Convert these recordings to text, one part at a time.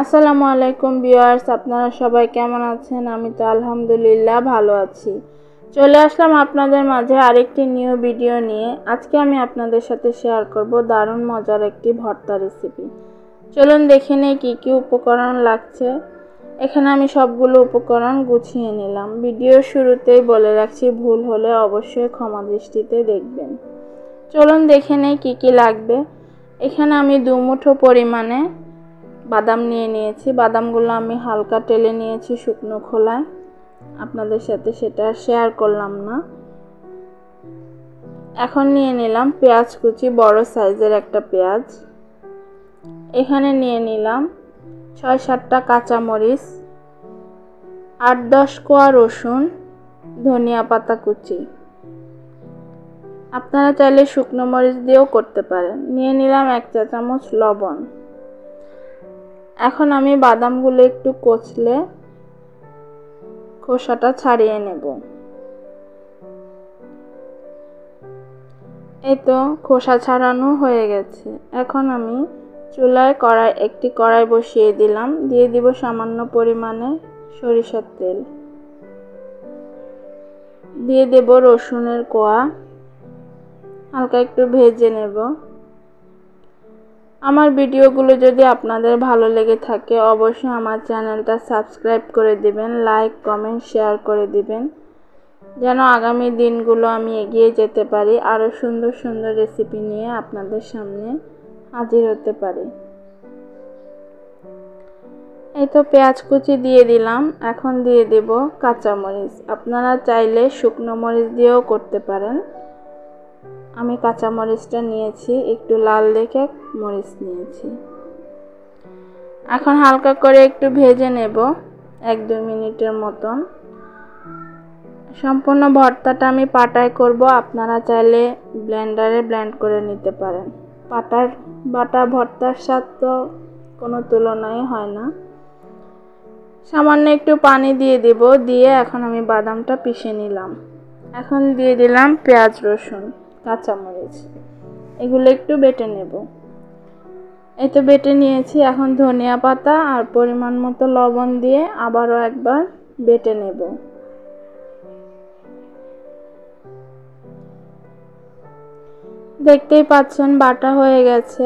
আসসালামু আলাইকুম ভিউয়ার্স, আপনারা সবাই কেমন আছেন? আমি তো আলহামদুলিল্লাহ ভালো আছি। চলে আসলাম আপনাদের মাঝে আরেকটি নিউ ভিডিও নিয়ে। আজকে আমি আপনাদের সাথে শেয়ার করব দারুণ মজার একটি ভর্তা রেসিপি। চলুন দেখে নেই কী কী উপকরণ লাগছে। এখানে আমি সবগুলো উপকরণ গুছিয়ে নিলাম। ভিডিওর শুরুতেই বলে রাখছি, ভুল হলে অবশ্যই ক্ষমা দৃষ্টিতে দেখবেন। চলুন দেখে নেই কী কী লাগবে। এখানে আমি 2 মুঠো পরিমাণে বাদাম নিয়ে নিয়েছি। বাদামগুলো আমি হালকা টেলে নিয়েছি শুকনো খোলায়, আপনাদের সাথে সেটা শেয়ার করলাম না। এখন নিয়ে নিলাম পেঁয়াজ কুচি, বড় সাইজের একটা পেঁয়াজ। এখানে নিয়ে নিলাম 6-7টা কাঁচামরিচ, 8-10 কোয়া রসুন, ধনিয়া পাতা কুচি। আপনারা চাইলে শুকনো মরিচ দিয়েও করতে পারেন। নিয়ে নিলাম 1 চা চামচ লবণ। এখন আমি বাদামগুলো একটু কচলে খোসাটা ছাড়িয়ে নেব। এই তো খোসা ছাড়ানো হয়ে গেছে। এখন আমি চুলায় একটি কড়াই বসিয়ে দিলাম। দিয়ে দিব সামান্য পরিমাণে সরিষার তেল। দিয়ে দেব রসুনের কোয়া, হালকা একটু ভেজে নেব। আমার ভিডিওগুলো যদি আপনাদের ভালো লেগে থাকে অবশ্যই আমার চ্যানেলটা সাবস্ক্রাইব করে দিবেন, লাইক কমেন্ট শেয়ার করে দিবেন, যেন আগামী দিনগুলো আমি এগিয়ে যেতে পারি, আরও সুন্দর সুন্দর রেসিপি নিয়ে আপনাদের সামনে হাজির হতে পারি। এই তো পেঁয়াজ কুচি দিয়ে দিলাম। এখন দিয়ে দেব কাঁচামরিচ। আপনারা চাইলে শুকনো মরিচ দিয়েও করতে পারেন। আমি কাঁচামরিচটা নিয়েছি, একটু লাল দেখে মরিচ নিয়েছি। এখন হালকা করে একটু ভেজে নেব 1-2 মিনিটের মতন। সম্পূর্ণ ভর্তাটা আমি পাটায় করব, আপনারা চাইলে ব্লেন্ডারে ব্লেন্ড করে নিতে পারেন। পাটার বাটা ভর্তার স্বাদ তো কোনো তুলনাই হয় না। সামান্য একটু পানি দিয়ে দেব। দিয়ে এখন আমি বাদামটা পিষে নিলাম। এখন দিয়ে দিলাম পেঁয়াজ, রসুন, কাঁচামরিচ, এগুলো একটু বেটে নেব। এই তো বেটে নিয়েছি। এখন ধনিয়া পাতা আর পরিমাণ মতো লবণ দিয়ে আবারও একবার বেটে নেব। দেখতেই পাচ্ছেন বাটা হয়ে গেছে।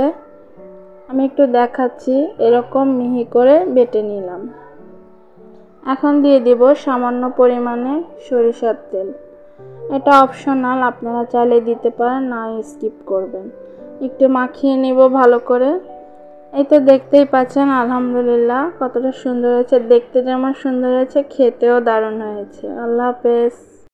আমি একটু দেখাচ্ছি, এরকম মিহি করে বেটে নিলাম। এখন দিয়ে দিব সামান্য পরিমাণে সরিষার তেল। এটা অপশনাল, আপনারা চাইলে দিতে পারেন, না স্কিপ করবেন। একটু মাখিয়ে নিব ভালো করে। এই তো দেখতেই পাচ্ছেন আলহামদুলিল্লাহ কতটা সুন্দর হয়েছে। দেখতে যেমন সুন্দর হয়েছে, খেতেও দারুণ হয়েছে। আল্লাহ হাফেজ।